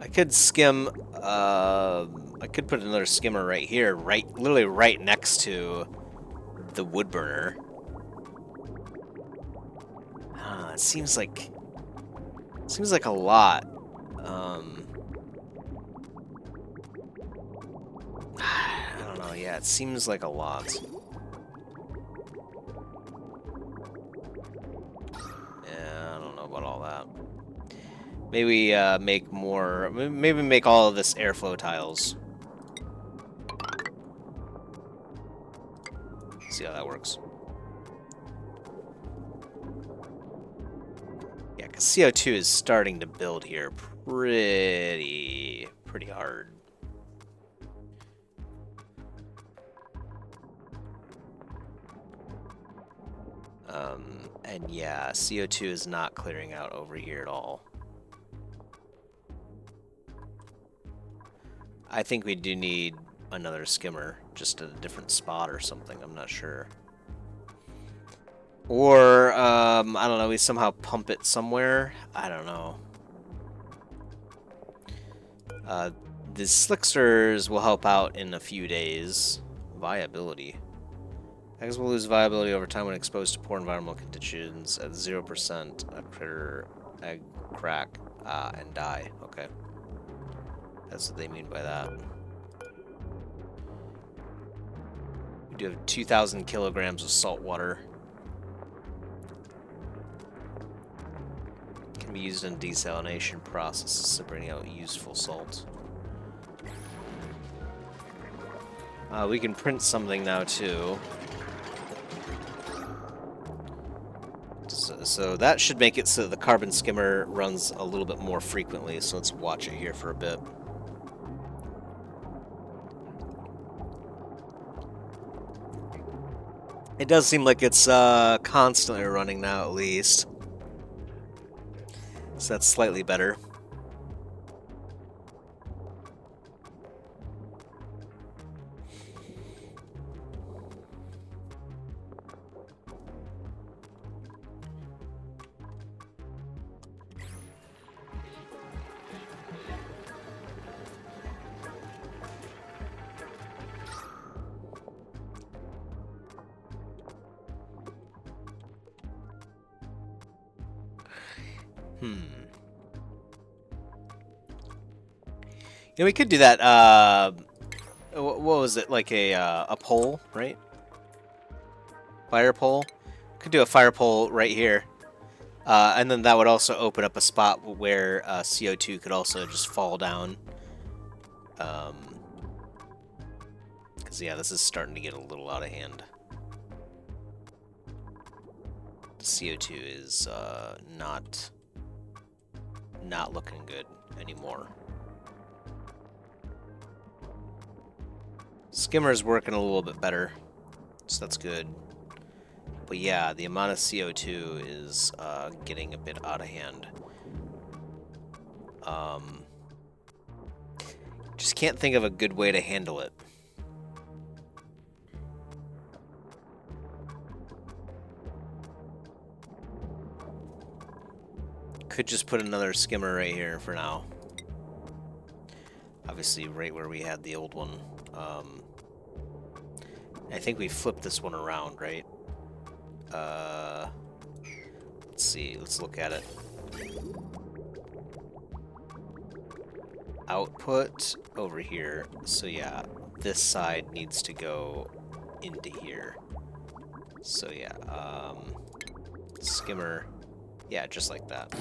I could skim. I could put another skimmer right here, literally right next to the wood burner. It seems like a lot. I don't know. Yeah, it seems like a lot. Yeah, I don't know about all that. Maybe make more. Maybe make all of this airflow tiles. See how that works. Yeah, because CO2 is starting to build here pretty hard. And yeah, CO2 is not clearing out over here at all. I think we do need another skimmer, just at a different spot or something. I'm not sure. Or, I don't know, we somehow pump it somewhere. I don't know. The slicksters will help out in a few days. Viability. Eggs will lose viability over time when exposed to poor environmental conditions at 0%. A critter egg crack and die. Okay. That's what they mean by that. We do have 2,000 kilograms of salt water. Can be used in desalination processes to bring out useful salt. We can print something now too. So that should make it so that the carbon skimmer runs a little bit more frequently. So let's watch it here for a bit. It does seem like it's constantly running now, at least. So that's slightly better. You know, we could do that. What was it? Like a pole, right? Fire pole. Could do a fire pole right here, and then that would also open up a spot where CO2 could also just fall down. Because yeah, this is starting to get a little out of hand. The CO2 is not looking good anymore. Skimmer's working a little bit better, so that's good. But yeah, the amount of CO2 is getting a bit out of hand. Just can't think of a good way to handle it. Could just put another skimmer right here for now. Obviously, right where we had the old one. I think we flipped this one around, right? Let's see. Let's look at it. Output over here. So yeah, this side needs to go into here. So yeah, skimmer. Yeah, just like that.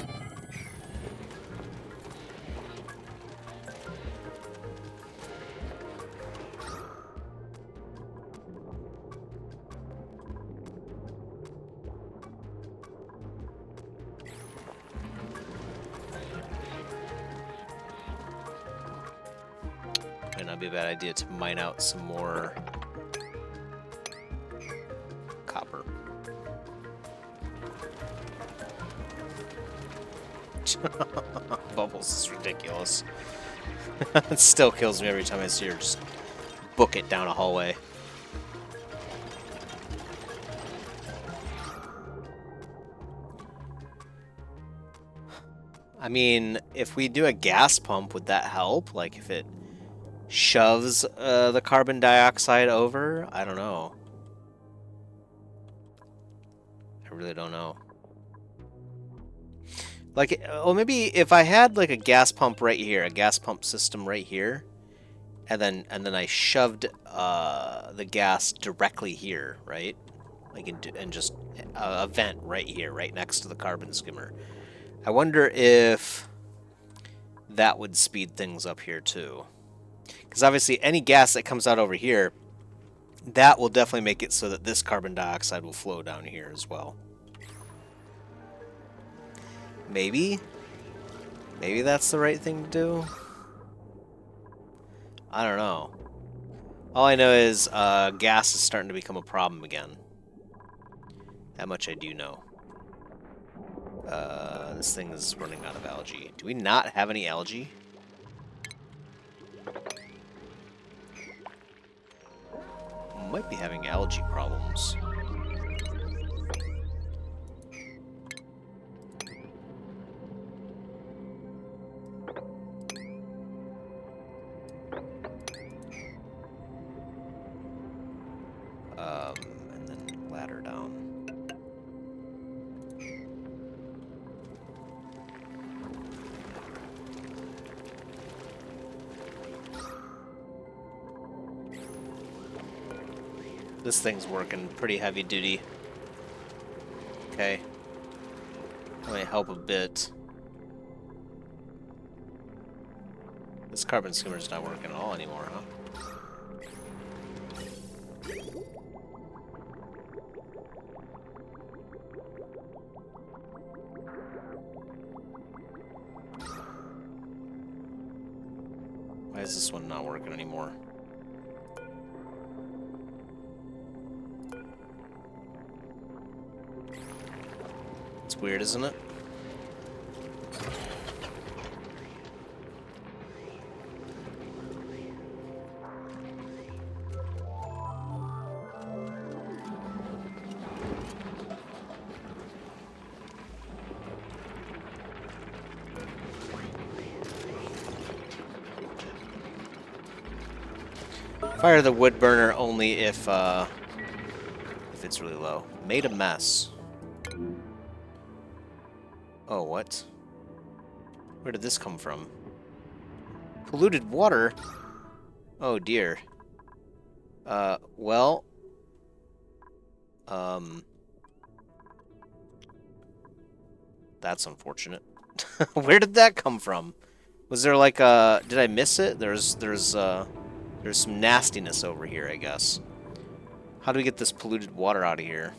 Might not be a bad idea to mine out some more copper. Bubbles is ridiculous. It still kills me every time I see her just book it down a hallway. I mean, if we do a gas pump, would that help? Like, if it shoves the carbon dioxide over? I don't know. I really don't know. Like, well, maybe if I had like a gas pump right here, a gas pump system right here, and then I shoved the gas directly here, right? Like, and just a vent right here, right next to the carbon skimmer. I wonder if that would speed things up here too. Because obviously any gas that comes out over here, that will definitely make it so that this carbon dioxide will flow down here as well. Maybe? Maybe that's the right thing to do? I don't know. All I know is gas is starting to become a problem again. That much I do know. This thing is running out of algae. Do we not have any algae? Might be having algae problems. And then ladder down. This thing's working pretty heavy duty. Okay. That might help a bit. This carbon skimmer's not working at all anymore, huh? Why is this one not working anymore? It's weird, isn't it? Fire the wood burner only if it's really low. Made a mess. Oh, what? Where did this come from? Polluted water? Oh dear. Well. That's unfortunate. Where did that come from? Was there like a... Did I miss it? There's some nastiness over here, I guess. How do we get this polluted water out of here?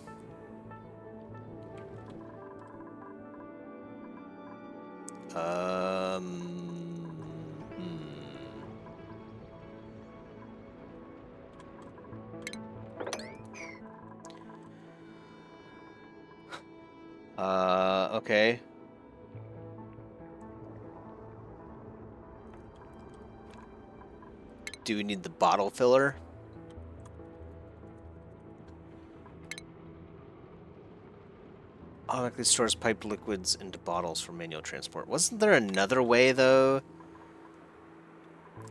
Okay. Do we need the bottle filler? Automatically stores piped liquids into bottles for manual transport. Wasn't there another way, though?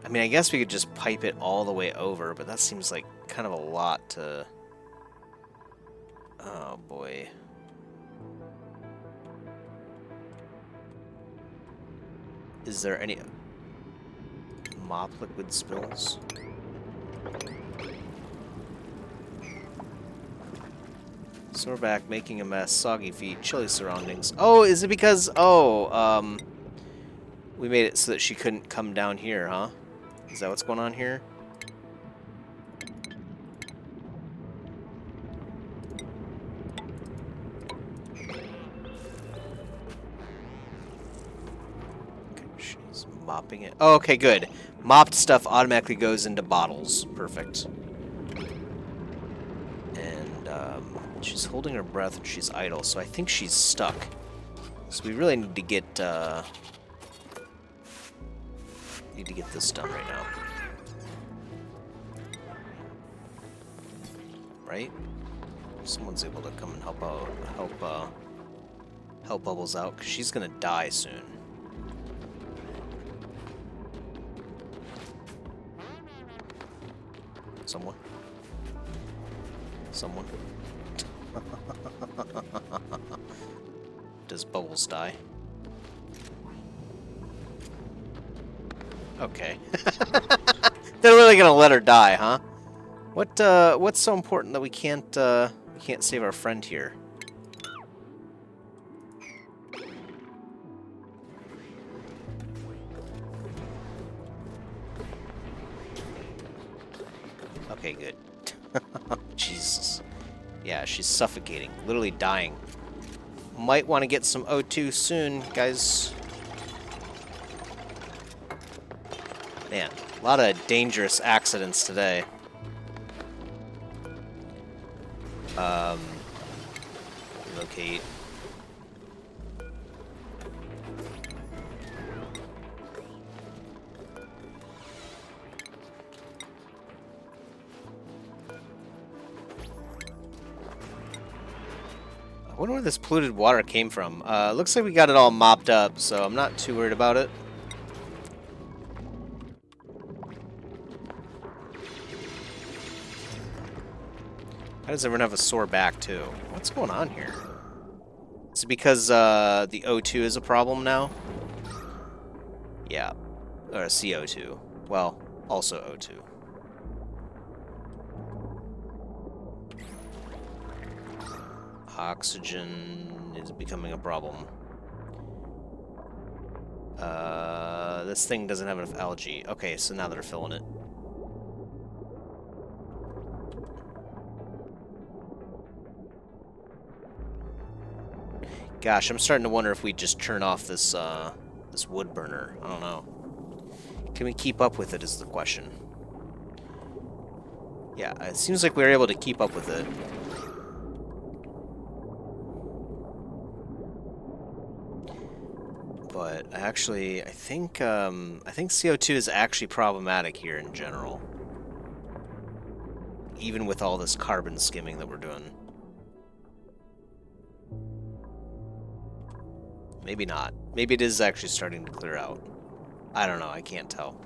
I mean, I guess we could just pipe it all the way over, but that seems like kind of a lot to... Oh, boy. Is there any... mop liquid spills? So we're back, making a mess, soggy feet, chilly surroundings. Oh, is it because... Oh, we made it so that she couldn't come down here, huh? Is that what's going on here? Okay, she's mopping it. Oh, okay, good. Mopped stuff automatically goes into bottles. Perfect. And, she's holding her breath and she's idle, so I think she's stuck. So we really need to get, this done right now. Right? Someone's able to come and help out, help Bubbles out, because she's gonna die soon. Someone? Someone? Does Bubbles die? Okay. They're really gonna let her die, huh? What's so important that we can't save our friend here? Okay, good. Jesus. Yeah, she's suffocating, literally dying. Might want to get some O2 soon, guys. Man, a lot of dangerous accidents today. Relocate. I wonder where this polluted water came from. Looks like we got it all mopped up, so I'm not too worried about it. How does everyone have a sore back, too? What's going on here? Is it because the O2 is a problem now? Yeah. Or CO2. Well, also O2. Oxygen is becoming a problem. This thing doesn't have enough algae. Okay, so now they're filling it. Gosh, I'm starting to wonder if we just turn off this this wood burner. I don't know. Can we keep up with it is the question. Yeah, it seems like we were able to keep up with it. But actually, I think CO2 is actually problematic here in general. Even with all this carbon skimming that we're doing. Maybe not. Maybe it is actually starting to clear out. I don't know, I can't tell.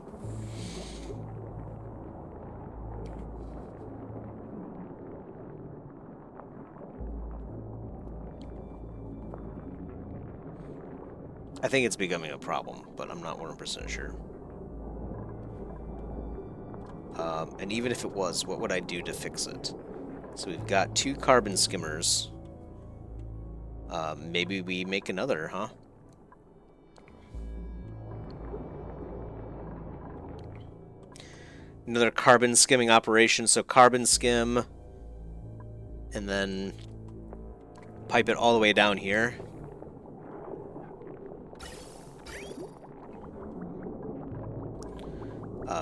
I think it's becoming a problem, but I'm not 100% sure. And even if it was, what would I do to fix it? So we've got 2 carbon skimmers. Maybe we make another, huh? Another carbon skimming operation. So carbon skim, and then pipe it all the way down here.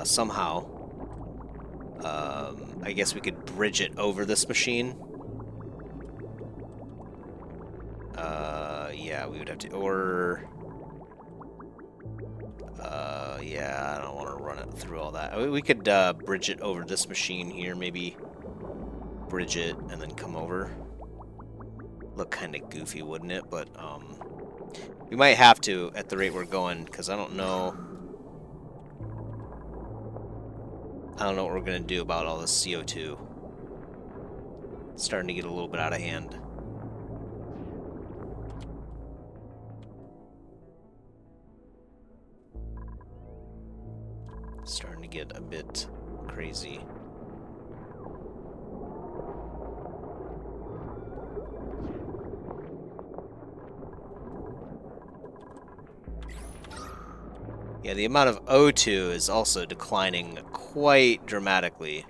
Somehow. I guess we could bridge it over this machine. Yeah, we would have to, or... yeah, I don't want to run it through all that. We could bridge it over this machine here, maybe bridge it and then come over. Look kind of goofy, wouldn't it? But we might have to at the rate we're going, because I don't know what we're going to do about all this CO2. It's starting to get a little bit out of hand. Starting to get a bit crazy. Yeah, the amount of O2 is also declining quite dramatically.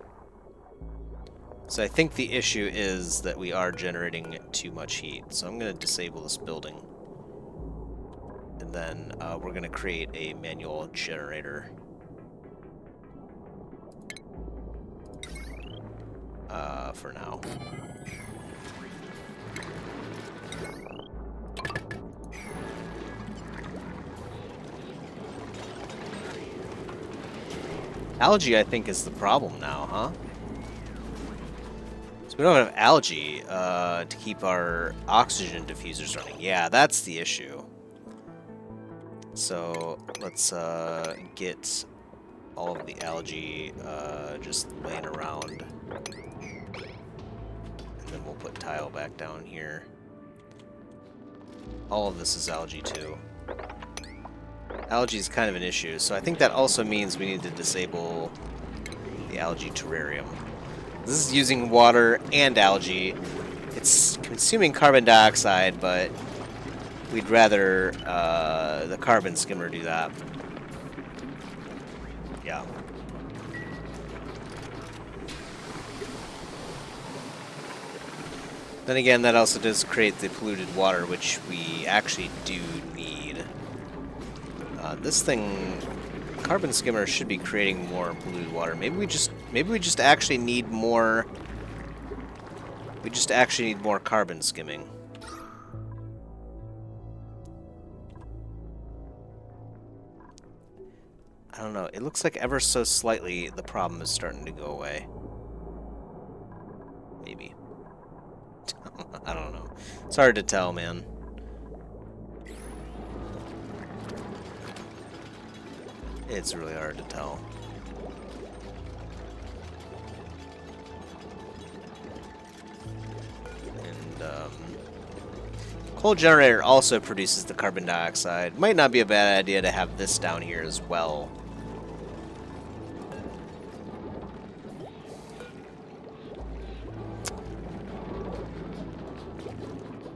So I think the issue is that we are generating too much heat. So I'm going to disable this building. And then we're going to create a manual generator. For now. Algae, I think, is the problem now, huh? So we don't have algae to keep our oxygen diffusers running. Yeah, that's the issue. So let's get all of the algae just laying around. And then we'll put tile back down here. All of this is algae too. Algae is kind of an issue, so I think that also means we need to disable the algae terrarium. This is using water and algae. It's consuming carbon dioxide, but we'd rather the carbon skimmer do that. Yeah. Then again, that also does create the polluted water, which we actually do need. This thing, carbon skimmer, should be creating more polluted water. Maybe we just actually need more. We just actually need more carbon skimming. I don't know. It looks like ever so slightly the problem is starting to go away. Maybe. I don't know. It's hard to tell, man. It's really hard to tell. And, coal generator also produces the carbon dioxide. Might not be a bad idea to have this down here as well.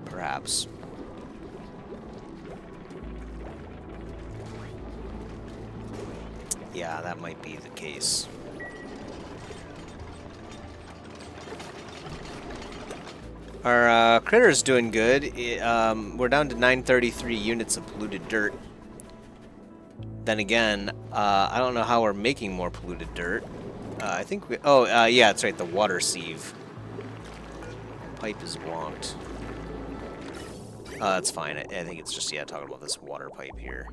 Perhaps. Yeah, that might be the case. Our critter's doing good. We're down to 933 units of polluted dirt. Then again, I don't know how we're making more polluted dirt. I think we... Oh, yeah, that's right, the water sieve. Pipe is blocked. That's fine. I think it's just, yeah, talking about this water pipe here.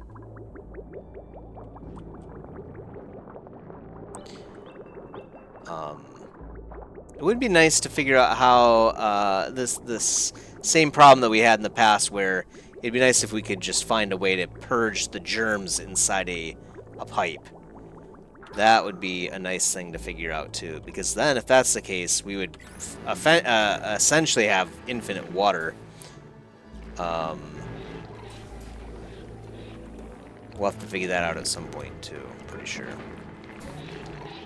It would be nice to figure out how this same problem that we had in the past, where it'd be nice if we could just find a way to purge the germs inside a pipe. That would be a nice thing to figure out too, because then if that's the case, we would essentially have infinite water. We'll have to figure that out at some point too, I'm pretty sure.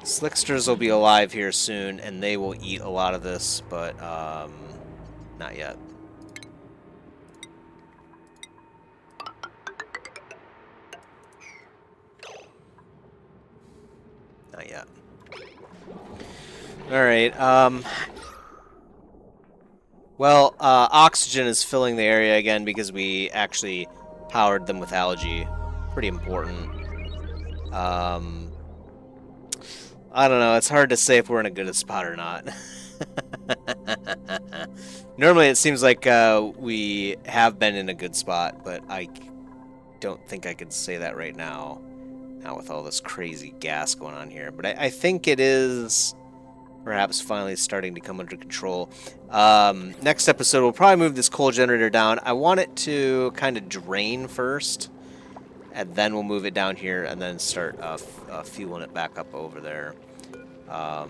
Slicksters will be alive here soon, and they will eat a lot of this, but not yet. Not yet. All right. Well, oxygen is filling the area again because we actually powered them with algae. Pretty important. I don't know. It's hard to say if we're in a good spot or not. Normally, it seems like we have been in a good spot, but I don't think I could say that right now. Now with all this crazy gas going on here. But I think it is perhaps finally starting to come under control. Next episode, we'll probably move this coal generator down. I want it to kind of drain first, and then we'll move it down here and then start fueling it back up over there. I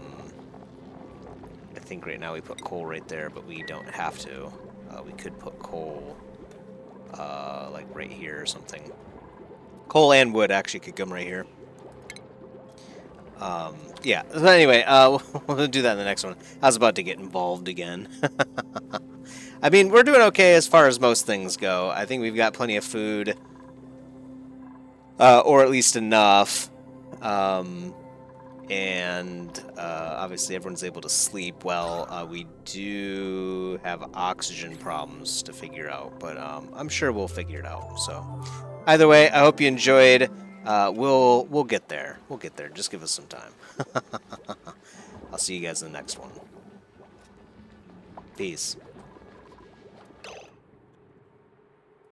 think right now we put coal right there, but we don't have to. We could put coal like right here or something. Coal and wood actually could come right here. Yeah, so anyway, we'll do that in the next one. I was about to get involved again. I mean, we're doing okay as far as most things go. I think we've got plenty of food. Or at least enough. And obviously everyone's able to sleep well. We do have oxygen problems to figure out, but I'm sure we'll figure it out. So either way, I hope you enjoyed. We'll get there. We'll get there. Just give us some time. I'll see you guys in the next one. Peace.